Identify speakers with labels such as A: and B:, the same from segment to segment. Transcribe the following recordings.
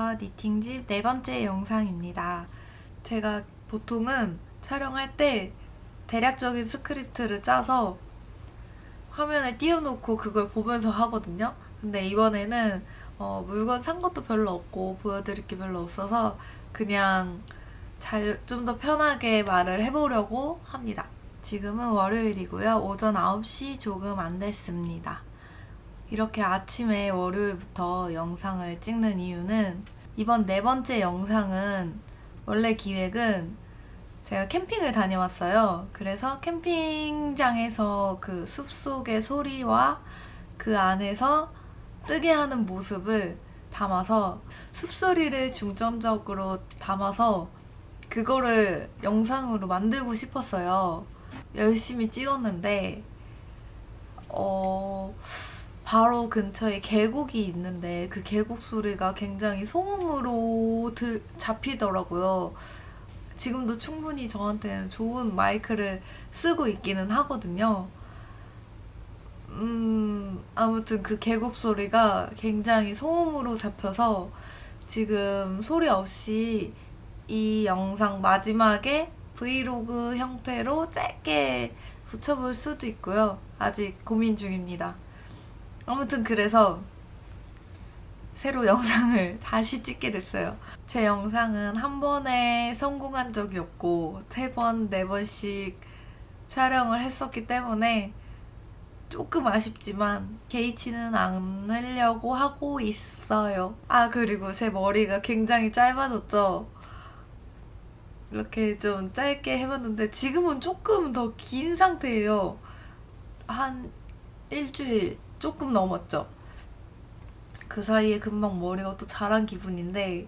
A: 안녕하세요. 니팅집 네 번째 영상입니다. 제가 보통은 촬영할 때 대략적인 스크립트를 짜서 화면에 띄워놓고 그걸 보면서 하거든요. 근데 이번에는 물건 산 것도 별로 없고 보여드릴 게 별로 없어서 그냥 좀 더 편하게 말을 해보려고 합니다. 지금은 월요일이고요. 오전 9시 조금 안 됐습니다. 이렇게 아침에 월요일부터 영상을 찍는 이유는 이번 네 번째 영상은 원래 기획은 제가 캠핑을 다녀왔어요. 그래서 캠핑장에서 그 숲속의 소리와 그 안에서 뜨게 하는 모습을 담아서 숲소리를 중점적으로 담아서 그거를 영상으로 만들고 싶었어요. 열심히 찍었는데 바로 근처에 계곡이 있는데 그 계곡 소리가 굉장히 소음으로 잡히더라고요. 지금도 충분히 저한테는 좋은 마이크를 쓰고 있기는 하거든요. 아무튼 그 계곡 소리가 굉장히 소음으로 잡혀서 지금 소리 없이 이 영상 마지막에 브이로그 형태로 짧게 붙여볼 수도 있고요. 아직 고민 중입니다. 아무튼 그래서 새로 영상을 다시 찍게 됐어요. 제 영상은 한 번에 성공한 적이 없고 3번, 4번씩 촬영을 했었기 때문에 조금 아쉽지만 개의치는 않으려고 하고 있어요. 아, 그리고 제 머리가 굉장히 짧아졌죠? 이렇게 좀 짧게 해봤는데 지금은 조금 더 긴 상태예요. 한 일주일 조금 넘었죠. 그 사이에 금방 머리가 또 자란 기분인데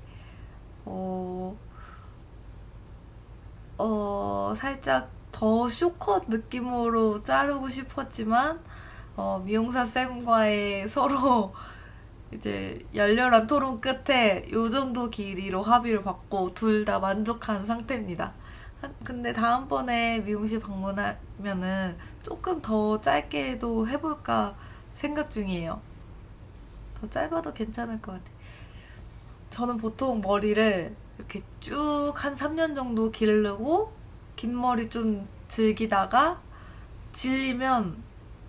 A: 살짝 더 쇼컷 느낌으로 자르고 싶었지만 미용사 쌤과의 서로 이제 열렬한 토론 끝에 요 정도 길이로 합의를 받고 둘 다 만족한 상태입니다. 근데 다음번에 미용실 방문하면은 조금 더 짧게도 해볼까 생각 중이에요. 더 짧아도 괜찮을 것 같아요. 저는 보통 머리를 이렇게 쭉 한 3년 정도 기르고 긴 머리 좀 즐기다가 질리면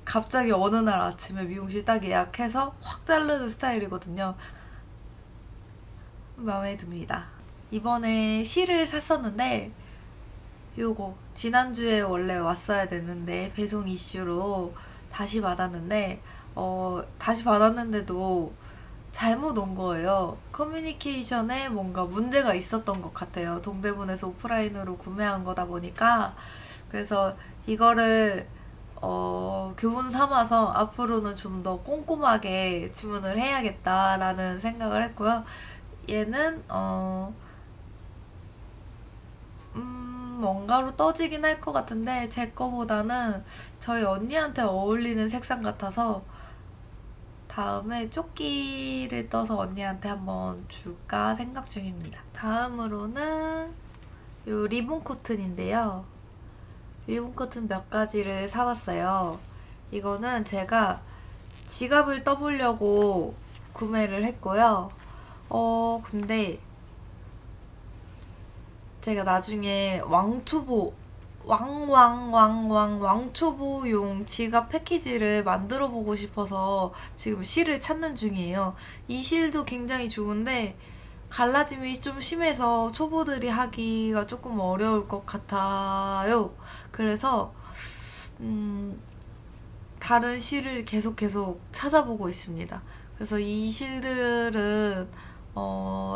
A: 갑자기 어느 날 아침에 미용실 딱 예약해서 확 자르는 스타일이거든요. 마음에 듭니다. 이번에 실을 샀었는데 요거 지난주에 원래 왔어야 됐는데 배송 이슈로 다시 받았는데 다시 받았는데도 잘못 온 거예요. 커뮤니케이션에 뭔가 문제가 있었던 것 같아요. 동대문에서 오프라인으로 구매한 거다 보니까. 그래서 이거를 교훈 삼아서 앞으로는 좀 더 꼼꼼하게 주문을 해야겠다라는 생각을 했고요. 얘는 뭔가로 떠지긴 할 것 같은데 제 거보다는 저희 언니한테 어울리는 색상 같아서 다음에 조끼를 떠서 언니한테 한번 줄까 생각 중입니다. 다음으로는 요 리본 코튼인데요. 리본 코튼 몇 가지를 사왔어요. 이거는 제가 지갑을 떠보려고 구매를 했고요. 근데 제가 나중에 왕초보용 지갑 패키지를 만들어 보고 싶어서 지금 실을 찾는 중이에요. 이 실도 굉장히 좋은데 갈라짐이 좀 심해서 초보들이 하기가 조금 어려울 것 같아요. 그래서 다른 실을 계속 찾아보고 있습니다. 그래서 이 실들은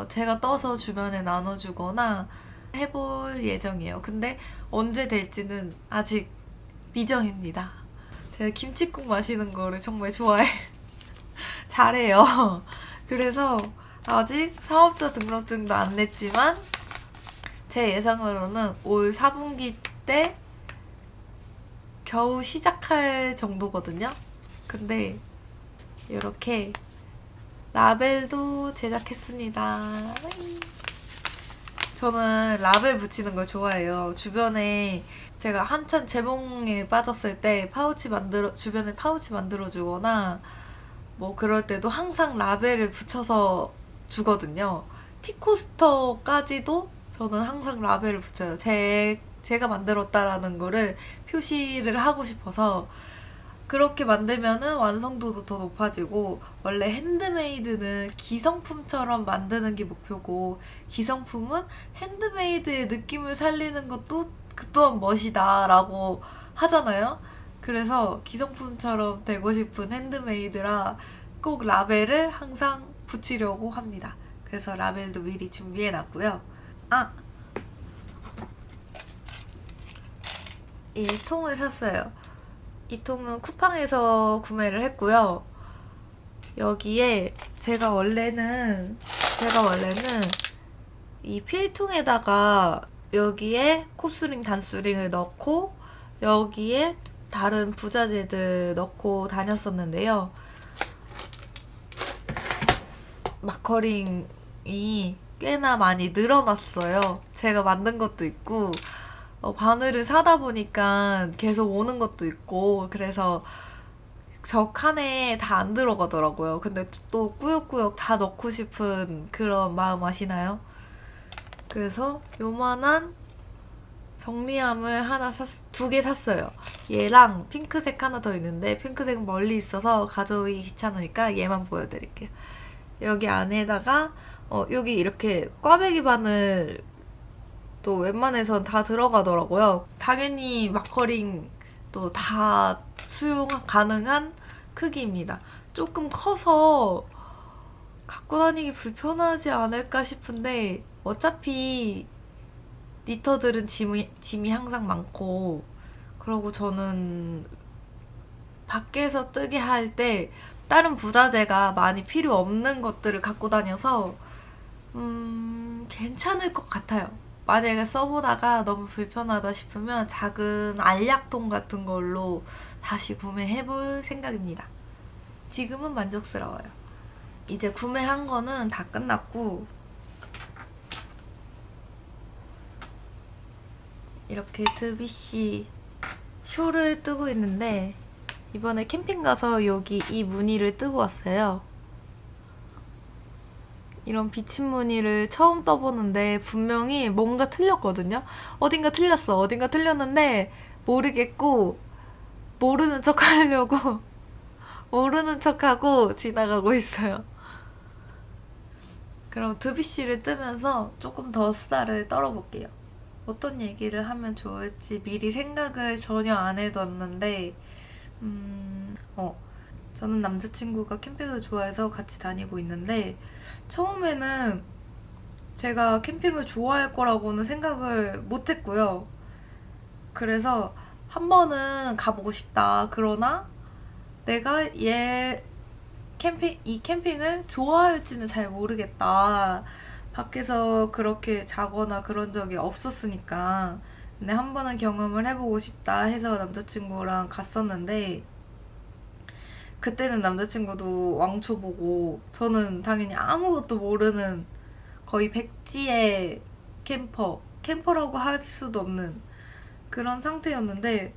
A: 제가 떠서 주변에 나눠주거나 해볼 예정이에요. 근데 언제 될지는 아직 미정입니다. 제가 김치국 마시는 거를 정말 잘해요. 그래서 아직 사업자 등록증도 안 냈지만 제 예상으로는 올 4분기 때 겨우 시작할 정도거든요. 근데 이렇게 라벨도 제작했습니다. 저는 라벨 붙이는 걸 좋아해요. 주변에 제가 한참 재봉에 빠졌을 때 주변에 파우치 만들어주거나 뭐 그럴 때도 항상 라벨을 붙여서 주거든요. 스티코스터까지도 저는 항상 라벨을 붙여요. 제가 만들었다라는 거를 표시를 하고 싶어서. 그렇게 만들면은 완성도도 더 높아지고, 원래 핸드메이드는 기성품처럼 만드는 게 목표고, 기성품은 핸드메이드의 느낌을 살리는 것도 그 또한 멋이다라고 하잖아요. 그래서 기성품처럼 되고 싶은 핸드메이드라 꼭 라벨을 항상 붙이려고 합니다. 그래서 라벨도 미리 준비해 놨고요. 아! 이 통을 샀어요. 이 통은 쿠팡에서 구매를 했고요. 여기에 제가 원래는 이 필통에다가 여기에 코스링, 단스링을 넣고 여기에 다른 부자재들 넣고 다녔었는데요. 마커링이 꽤나 많이 늘어났어요. 제가 만든 것도 있고 바늘을 사다 보니까 계속 오는 것도 있고, 그래서 저 칸에 다 안 들어가더라고요. 근데 또 꾸역꾸역 다 넣고 싶은 그런 마음 아시나요? 그래서 요만한 정리함을 두 개 샀어요. 얘랑 핑크색 하나 더 있는데, 핑크색은 멀리 있어서 가져오기 귀찮으니까 얘만 보여드릴게요. 여기 안에다가 여기 이렇게 꽈배기 바늘 또 웬만해선 다 들어가더라고요. 당연히 마커링도 다 수용 가능한 크기입니다. 조금 커서 갖고 다니기 불편하지 않을까 싶은데, 어차피 니터들은 짐이 항상 많고, 그러고 저는 밖에서 뜨게 할 때 다른 부자재가 많이 필요 없는 것들을 갖고 다녀서 괜찮을 것 같아요. 만약에 써보다가 너무 불편하다 싶으면 작은 알약통 같은 걸로 다시 구매해볼 생각입니다. 지금은 만족스러워요. 이제 구매한 거는 다 끝났고, 이렇게 드비씨 쇼를 뜨고 있는데, 이번에 캠핑 가서 여기 이 무늬를 뜨고 왔어요. 이런 비침 무늬를 처음 떠보는데 분명히 뭔가 틀렸거든요. 어딘가 틀렸는데 모르겠고, 모르는 척 하려고 모르는 척하고 지나가고 있어요. 그럼 드비씨를 뜨면서 조금 더 수다를 떨어볼게요. 어떤 얘기를 하면 좋을지 미리 생각을 전혀 안 해뒀는데, 저는 남자친구가 캠핑을 좋아해서 같이 다니고 있는데, 처음에는 제가 캠핑을 좋아할 거라고는 생각을 못 했고요. 그래서 한 번은 가보고 싶다. 그러나 내가 이 캠핑을 좋아할지는 잘 모르겠다. 밖에서 그렇게 자거나 그런 적이 없었으니까. 근데 한 번은 경험을 해보고 싶다 해서 남자친구랑 갔었는데, 그때는 남자친구도 왕초 보고 저는 당연히 아무것도 모르는 거의 백지의 캠퍼라고 할 수도 없는 그런 상태였는데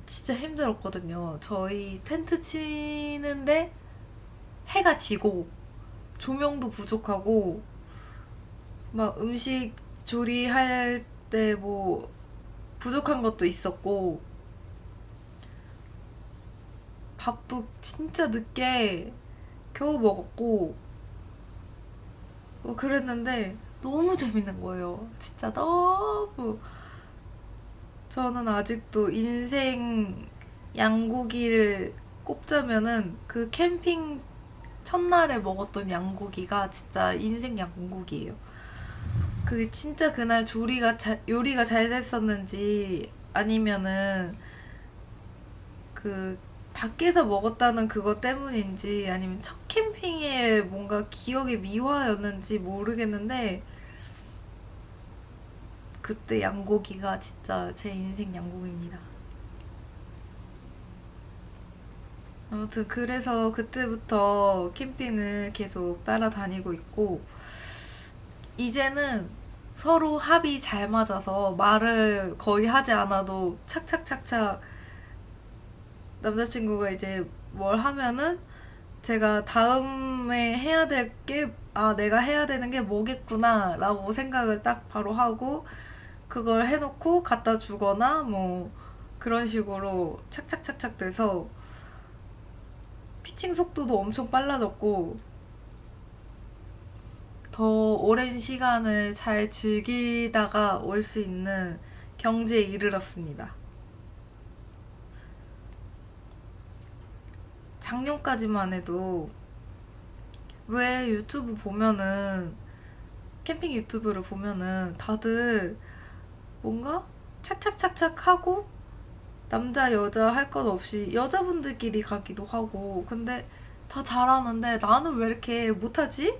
A: 진짜 힘들었거든요. 저희 텐트 치는데 해가 지고 조명도 부족하고 막 음식 조리할 때 뭐 부족한 것도 있었고, 밥도 진짜 늦게 겨우 먹었고 그랬는데 너무 재밌는 거예요. 진짜 너무. 저는 아직도 인생 양고기를 꼽자면은 그 캠핑 첫날에 먹었던 양고기가 진짜 인생 양고기예요. 그게 진짜 그날 요리가 잘 됐었는지, 아니면은 그 밖에서 먹었다는 그것 때문인지, 아니면 첫 캠핑에 뭔가 기억의 미화였는지 모르겠는데, 그때 양고기가 진짜 제 인생 양고기입니다. 아무튼 그래서 그때부터 캠핑을 계속 따라다니고 있고, 이제는 서로 합이 잘 맞아서 말을 거의 하지 않아도 착착착착 남자친구가 이제 뭘 하면은 제가 다음에 해야 될 게, 아, 내가 해야 되는 게 뭐겠구나, 라고 생각을 딱 바로 하고, 그걸 해놓고 갖다 주거나, 뭐, 그런 식으로 착착착착 돼서, 피칭 속도도 엄청 빨라졌고, 더 오랜 시간을 잘 즐기다가 올 수 있는 경지에 이르렀습니다. 작년까지만 해도 왜 유튜브 보면은 캠핑 유튜브를 보면은 다들 뭔가 착착착착 하고 남자 여자 할 것 없이 여자분들끼리 가기도 하고 근데 다 잘하는데 나는 왜 이렇게 못하지?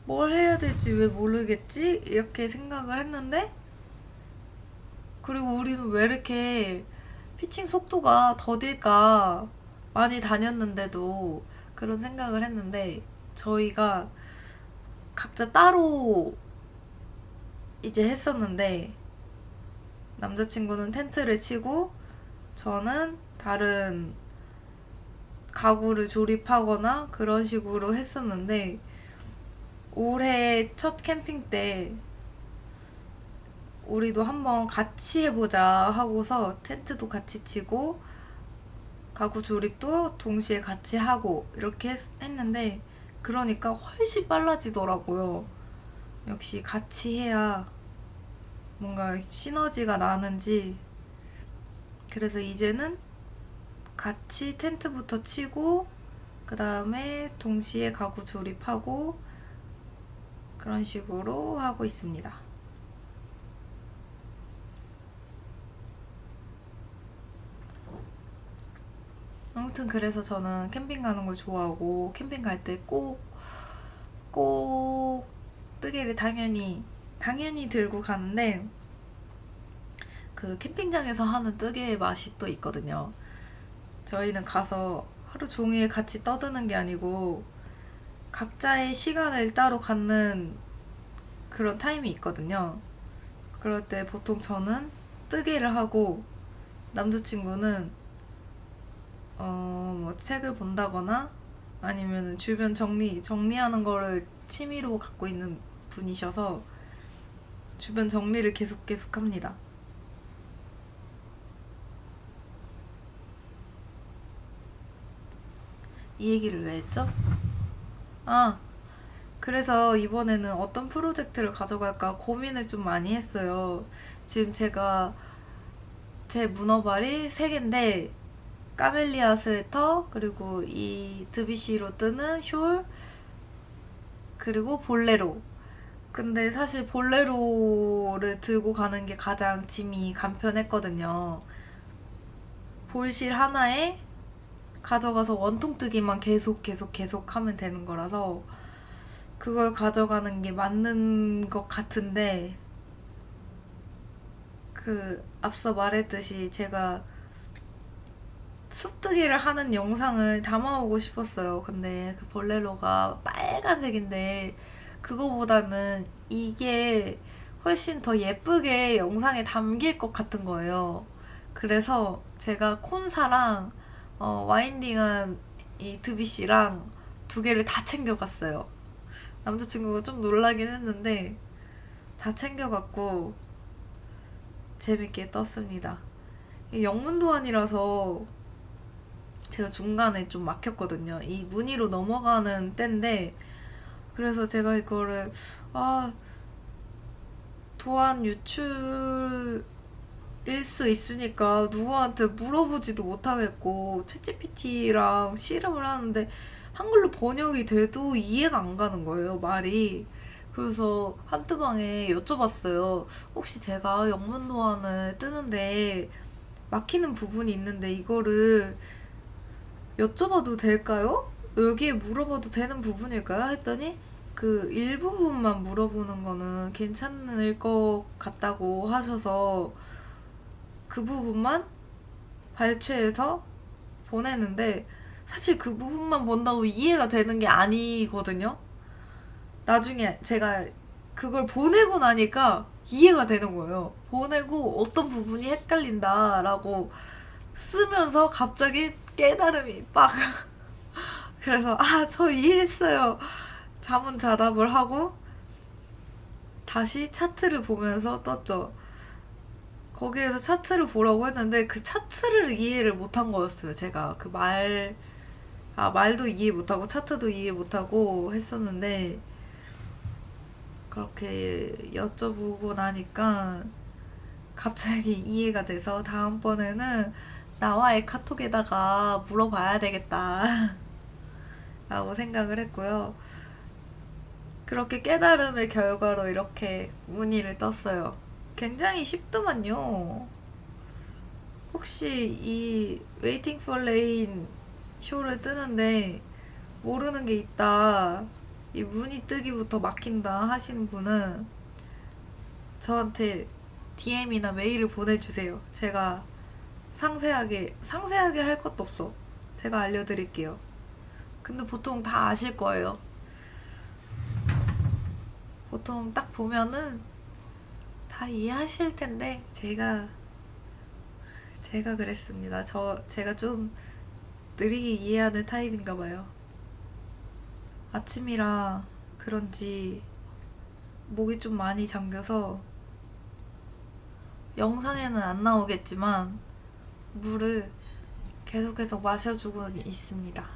A: 뭘 해야 될지 왜 모르겠지? 이렇게 생각을 했는데 그리고 우리는 왜 이렇게 피칭 속도가 더딜까 많이 다녔는데도 그런 생각을 했는데 저희가 각자 따로 이제 했었는데 남자친구는 텐트를 치고 저는 다른 가구를 조립하거나 그런 식으로 했었는데 올해 첫 캠핑 때 우리도 한번 같이 해보자 하고서 텐트도 같이 치고 가구 조립도 동시에 같이 하고 이렇게 했는데 그러니까 훨씬 빨라지더라고요. 역시 같이 해야 뭔가 시너지가 나는지 그래서 이제는 같이 텐트부터 치고 그 다음에 동시에 가구 조립하고 그런 식으로 하고 있습니다. 아무튼 그래서 저는 캠핑 가는 걸 좋아하고 캠핑 갈 때 꼭 뜨개를 당연히 들고 가는데 그 캠핑장에서 하는 뜨개의 맛이 또 있거든요. 저희는 가서 하루 종일 같이 떠드는 게 아니고 각자의 시간을 따로 갖는 그런 타임이 있거든요. 그럴 때 보통 저는 뜨개를 하고 남자친구는 뭐 책을 본다거나 아니면 주변 정리하는 거를 취미로 갖고 있는 분이셔서 주변 정리를 계속 합니다. 이 얘기를 왜 했죠? 아, 그래서 이번에는 어떤 프로젝트를 가져갈까 고민을 좀 많이 했어요. 지금 제 문어발이 3개인데 까멜리아 스웨터 그리고 이 드비시로 뜨는 숄 그리고 볼레로 근데 사실 볼레로를 들고 가는 게 가장 짐이 간편했거든요. 볼실 하나에 가져가서 원통뜨기만 계속 하면 되는 거라서 그걸 가져가는 게 맞는 것 같은데 그 앞서 말했듯이 제가 숲뜨기를 하는 영상을 담아오고 싶었어요. 근데 그 볼레로가 빨간색인데 그거보다는 이게 훨씬 더 예쁘게 영상에 담길 것 같은 거예요. 그래서 제가 콘사랑 와인딩한 이 드비시랑 2개를 다 챙겨갔어요. 남자친구가 좀 놀라긴 했는데 다 챙겨갔고 재밌게 떴습니다. 영문도안이라서 제가 중간에 좀 막혔거든요. 이 무늬로 넘어가는 때인데 그래서 제가 이거를 도안 유출일 수 있으니까 누구한테 물어보지도 못하겠고 챗GPT랑 씨름을 하는데 한글로 번역이 돼도 이해가 안 가는 거예요, 말이. 그래서 한두방에 여쭤봤어요. 혹시 제가 영문도안을 뜨는데 막히는 부분이 있는데 이거를 여쭤봐도 될까요? 여기에 물어봐도 되는 부분일까요? 했더니 그 일부분만 물어보는 거는 괜찮을 것 같다고 하셔서 그 부분만 발췌해서 보내는데 사실 그 부분만 본다고 이해가 되는 게 아니거든요. 나중에 제가 그걸 보내고 나니까 이해가 되는 거예요. 보내고 어떤 부분이 헷갈린다라고 쓰면서 갑자기 깨달음이 빡 그래서 아, 저 이해했어요. 자문자답을 하고 다시 차트를 보면서 떴죠. 거기에서 차트를 보라고 했는데 그 차트를 이해를 못한 거였어요. 제가 그 말도 이해 못하고 차트도 이해 못하고 했었는데 그렇게 여쭤보고 나니까 갑자기 이해가 돼서 다음번에는 나와의 카톡에다가 물어봐야 되겠다 라고 생각을 했고요. 그렇게 깨달음의 결과로 이렇게 문의를 떴어요. 굉장히 쉽더만요. 혹시 이 Waiting for Rain 쇼를 뜨는데 모르는 게 있다, 이 문의 뜨기부터 막힌다 하시는 분은 저한테 DM이나 메일을 보내주세요. 제가 상세하게 할 것도 없어. 제가 알려드릴게요. 근데 보통 다 아실 거예요. 보통 딱 보면은 다 이해하실 텐데 제가 그랬습니다. 제가 좀 느리게 이해하는 타입인가 봐요. 아침이라 그런지 목이 좀 많이 잠겨서 영상에는 안 나오겠지만 물을 계속해서 마셔주고 있습니다.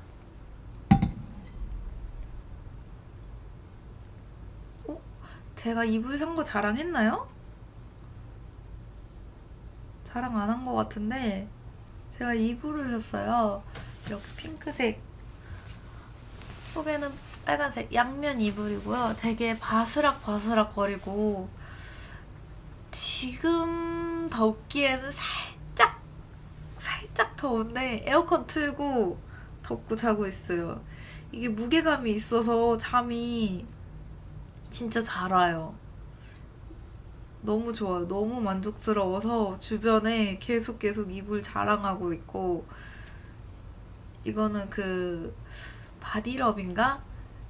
A: 어? 제가 이불 산 거 자랑했나요? 자랑 안 한 거 같은데 제가 이불을 샀어요. 이렇게 핑크색, 속에는 빨간색 양면 이불이고요. 되게 바스락바스락 거리고 지금 덥기에는 살짝 더운데 에어컨 틀고 덮고 자고 있어요. 이게 무게감이 있어서 잠이 진짜 잘 와요. 너무 좋아요. 너무 만족스러워서 주변에 계속 이불 자랑하고 있고, 이거는 그 바디럽인가?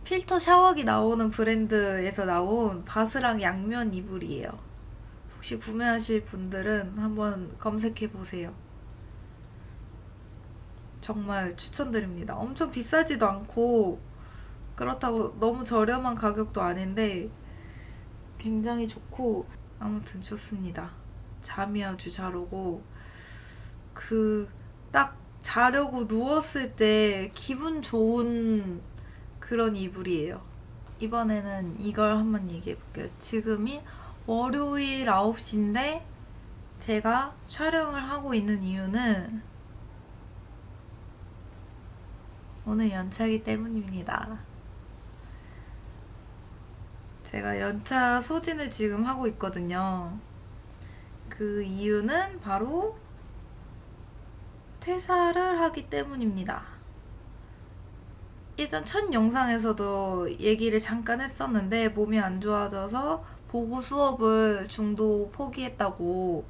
A: 필터 샤워기 나오는 브랜드에서 나온 바스락 양면 이불이에요. 혹시 구매하실 분들은 한번 검색해 보세요. 정말 추천드립니다. 엄청 비싸지도 않고 그렇다고 너무 저렴한 가격도 아닌데 굉장히 좋고 아무튼 좋습니다. 잠이 아주 잘 오고 그 딱 자려고 누웠을 때 기분 좋은 그런 이불이에요. 이번에는 이걸 한번 얘기해 볼게요. 지금이 월요일 9시인데 제가 촬영을 하고 있는 이유는 오늘 연차기 때문입니다. 제가 연차 소진을 지금 하고 있거든요. 그 이유는 바로 퇴사를 하기 때문입니다. 예전 첫 영상에서도 얘기를 잠깐 했었는데 몸이 안 좋아져서 보고 수업을 중도 포기했다고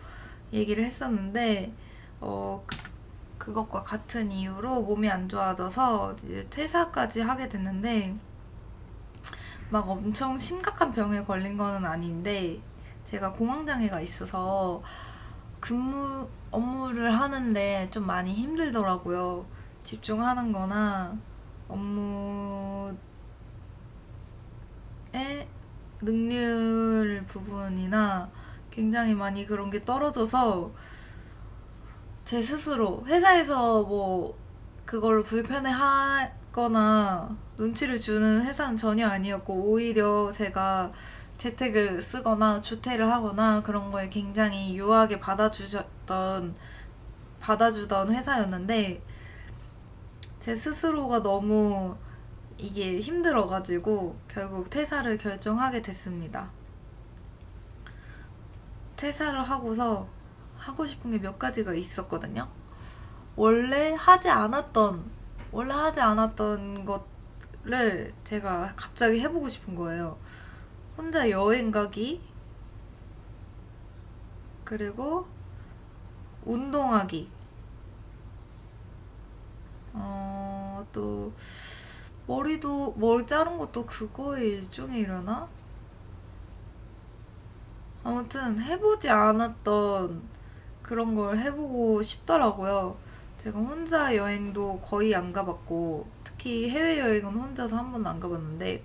A: 얘기를 했었는데 그것과 같은 이유로 몸이 안 좋아져서 이제 퇴사까지 하게 됐는데 막 엄청 심각한 병에 걸린 거는 아닌데 제가 공황장애가 있어서 업무를 하는데 좀 많이 힘들더라고요. 집중하는 거나 업무의 능률 부분이나 굉장히 많이 그런 게 떨어져서 제 스스로 회사에서 뭐 그걸로 불편해 하거나 눈치를 주는 회사는 전혀 아니었고 오히려 제가 재택을 쓰거나 조퇴를 하거나 그런 거에 굉장히 유하게 받아주던 회사였는데 제 스스로가 너무 이게 힘들어가지고 결국 퇴사를 결정하게 됐습니다. 퇴사를 하고서 하고 싶은 게 몇 가지가 있었거든요. 원래 하지 않았던 것을 제가 갑자기 해보고 싶은 거예요. 혼자 여행 가기, 그리고 운동하기, 또 머리 자른 것도 그거의 일종이려나? 아무튼 해보지 않았던 그런 걸 해보고 싶더라고요. 제가 혼자 여행도 거의 안 가봤고 특히 특히 해외여행은 혼자서 한 번도 안 가봤는데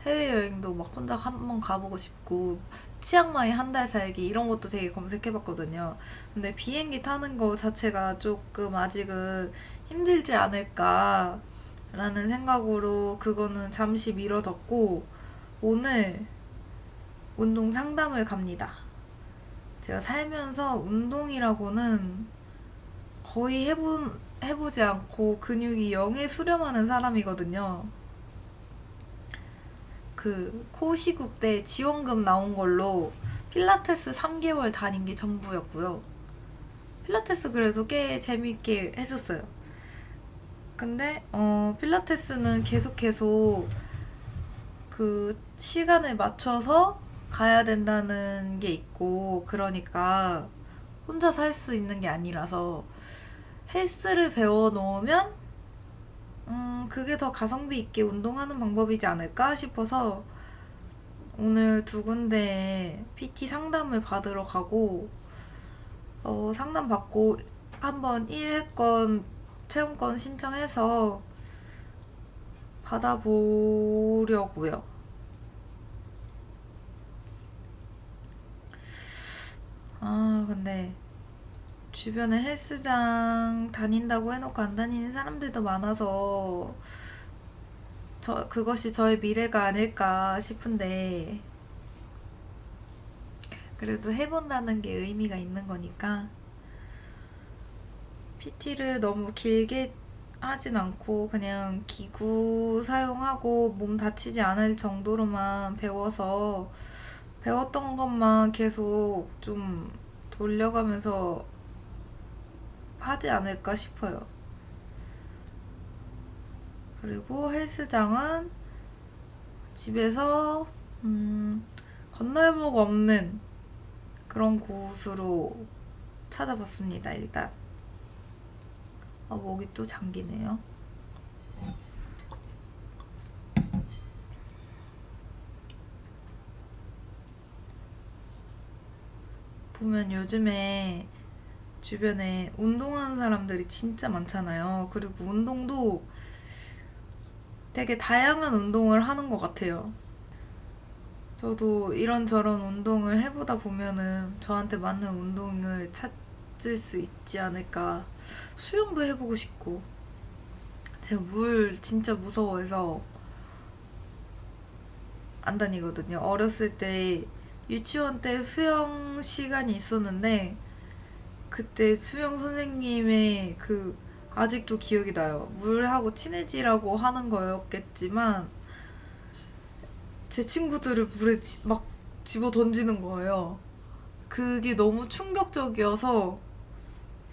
A: 해외여행도 막 혼자 한 번 가보고 싶고 치앙마이 한 달 살기 이런 것도 되게 검색해봤거든요. 근데 비행기 타는 거 자체가 조금 아직은 힘들지 않을까 라는 생각으로 그거는 잠시 미뤄뒀고 오늘 운동 상담을 갑니다. 제가 살면서 운동이라고는 거의 해보지 않고 근육이 영에 수렴하는 사람이거든요. 그 코시국 때 지원금 나온 걸로 필라테스 3개월 다닌 게 전부였고요. 필라테스 그래도 꽤 재밌게 했었어요. 근데 필라테스는 계속 그 시간을 맞춰서 가야 된다는 게 있고 그러니까 혼자서 할 수 있는 게 아니라서 헬스를 배워 놓으면 그게 더 가성비 있게 운동하는 방법이지 않을까 싶어서 오늘 두 군데에 PT 상담을 받으러 가고 상담 받고 한번 1회권 체험권 신청해서 받아보려고요. 근데 주변에 헬스장 다닌다고 해놓고 안 다니는 사람들도 많아서 그것이 저의 미래가 아닐까 싶은데 그래도 해본다는 게 의미가 있는 거니까 PT를 너무 길게 하진 않고 그냥 기구 사용하고 몸 다치지 않을 정도로만 배워서 배웠던 것만 계속 좀 돌려가면서 하지 않을까 싶어요. 그리고 헬스장은 집에서 건널목 없는 그런 곳으로 찾아봤습니다. 일단 목이 또 잠기네요. 보면 요즘에 주변에 운동하는 사람들이 진짜 많잖아요. 그리고 운동도 되게 다양한 운동을 하는 것 같아요. 저도 이런저런 운동을 해보다 보면은 저한테 맞는 운동을 찾을 수 있지 않을까. 수영도 해보고 싶고. 제가 물 진짜 무서워해서 안 다니거든요. 어렸을 때 유치원 때 수영 시간이 있었는데 그때 수영 선생님의 아직도 기억이 나요. 물하고 친해지라고 하는 거였겠지만 제 친구들을 물에 막 집어 던지는 거예요. 그게 너무 충격적이어서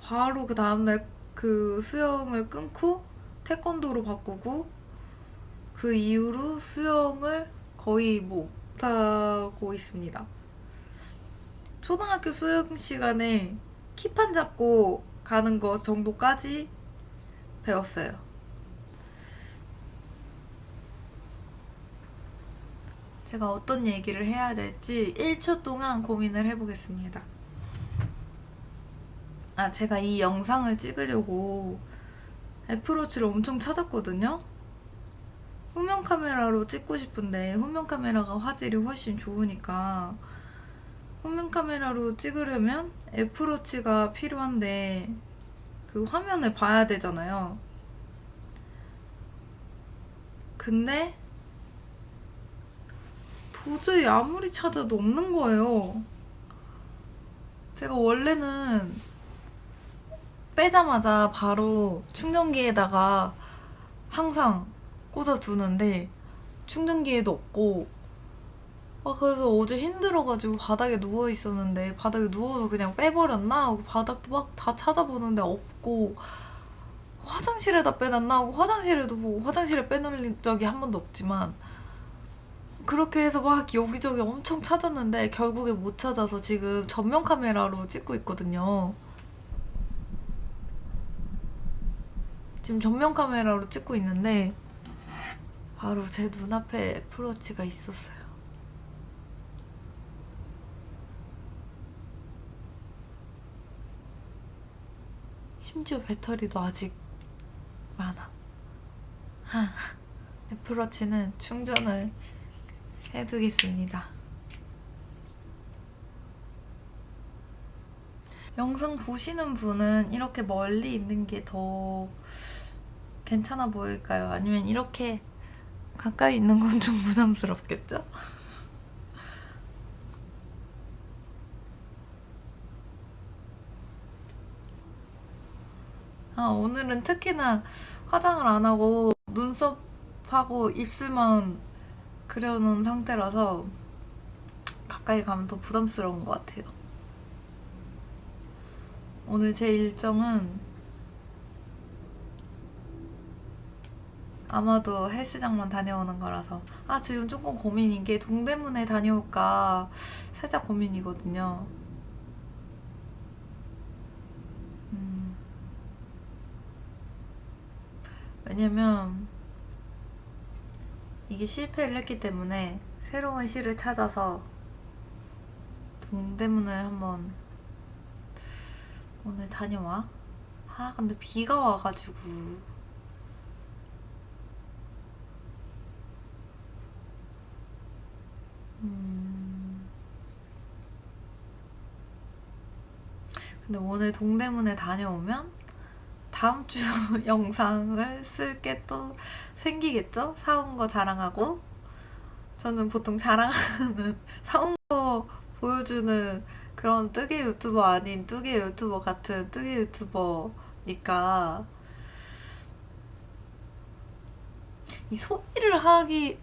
A: 바로 그 다음날 그 수영을 끊고 태권도로 바꾸고 그 이후로 수영을 거의 못하고 있습니다. 초등학교 수영 시간에 키판 잡고 가는 거 정도까지 배웠어요. 제가 어떤 얘기를 해야 될지 1초 동안 고민을 해보겠습니다. 제가 이 영상을 찍으려고 애플워치를 엄청 찾았거든요. 후면 카메라로 찍고 싶은데 후면 카메라가 화질이 훨씬 좋으니까 후면 카메라로 찍으려면 애플워치가 필요한데 그 화면을 봐야 되잖아요. 근데 도저히 아무리 찾아도 없는 거예요. 제가 원래는 빼자마자 바로 충전기에다가 항상 꽂아두는데 충전기에도 없고 그래서 어제 힘들어가지고 바닥에 누워있었는데 바닥에 누워서 그냥 빼버렸나 하고 바닥도 막 다 찾아보는데 없고 화장실에다 빼놨나 하고 화장실에도 보고 화장실에 빼놓은 적이 한 번도 없지만 그렇게 해서 막 여기저기 엄청 찾았는데 결국에 못 찾아서 지금 전면 카메라로 찍고 있거든요. 지금 전면 카메라로 찍고 있는데 바로 제 눈앞에 애플워치가 있었어요. 심지어 배터리도 아직 많아. 애플워치는 충전을 해두겠습니다. 영상 보시는 분은 이렇게 멀리 있는 게 더 괜찮아 보일까요? 아니면 이렇게 가까이 있는 건 좀 부담스럽겠죠? 오늘은 특히나 화장을 안 하고 눈썹하고 입술만 그려놓은 상태라서 가까이 가면 더 부담스러운 것 같아요. 오늘 제 일정은 아마도 헬스장만 다녀오는 거라서 지금 조금 고민인 게 동대문에 다녀올까 살짝 고민이거든요. 왜냐면 이게 실패를 했기 때문에 새로운 시를 찾아서 동대문을 한번 오늘 다녀와. 근데 비가 와가지고 근데 오늘 동대문에 다녀오면 다음 주 영상을 쓸 게 또 생기겠죠? 사온 거 자랑하고. 저는 보통 자랑하는 사온 거 보여주는 그런 뜨개 유튜버 아닌 뜨개 유튜버 같은 뜨개 유튜버니까 이 소비를 하기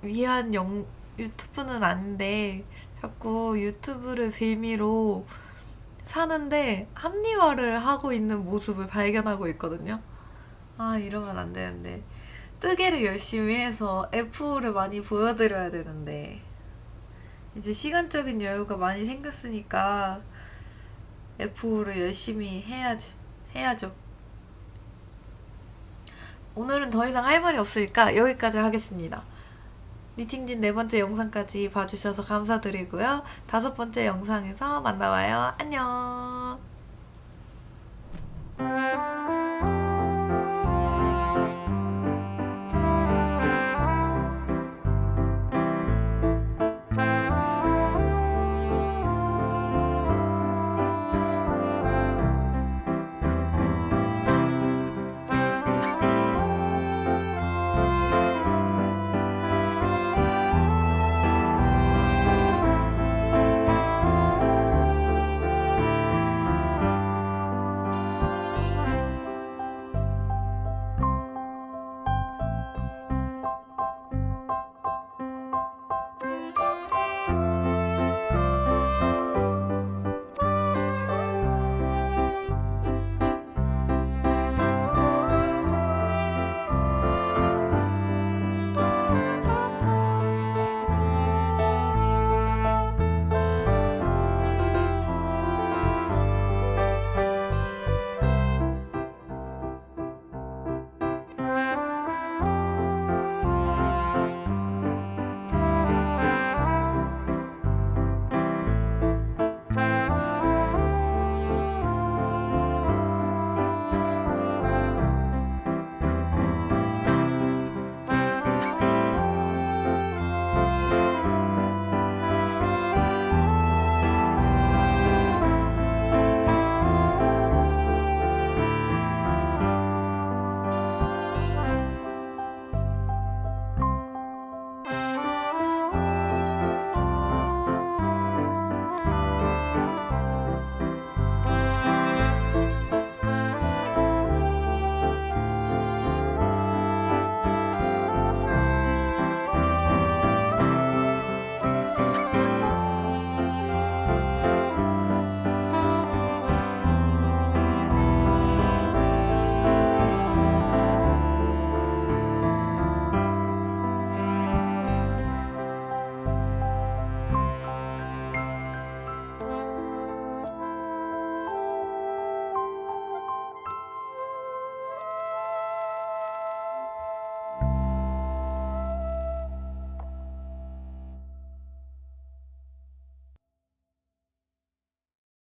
A: 위한 유튜브는 아닌데 자꾸 유튜브를 빌미로 사는데 합리화를 하고 있는 모습을 발견하고 있거든요. 이러면 안 되는데. 뜨개를 열심히 해서 F를 많이 보여드려야 되는데. 이제 시간적인 여유가 많이 생겼으니까 F를 열심히 해야죠. 오늘은 더 이상 할 말이 없으니까 여기까지 하겠습니다. 미팅진 4번째 영상까지 봐주셔서 감사드리고요. 5번째 영상에서 만나봐요. 안녕.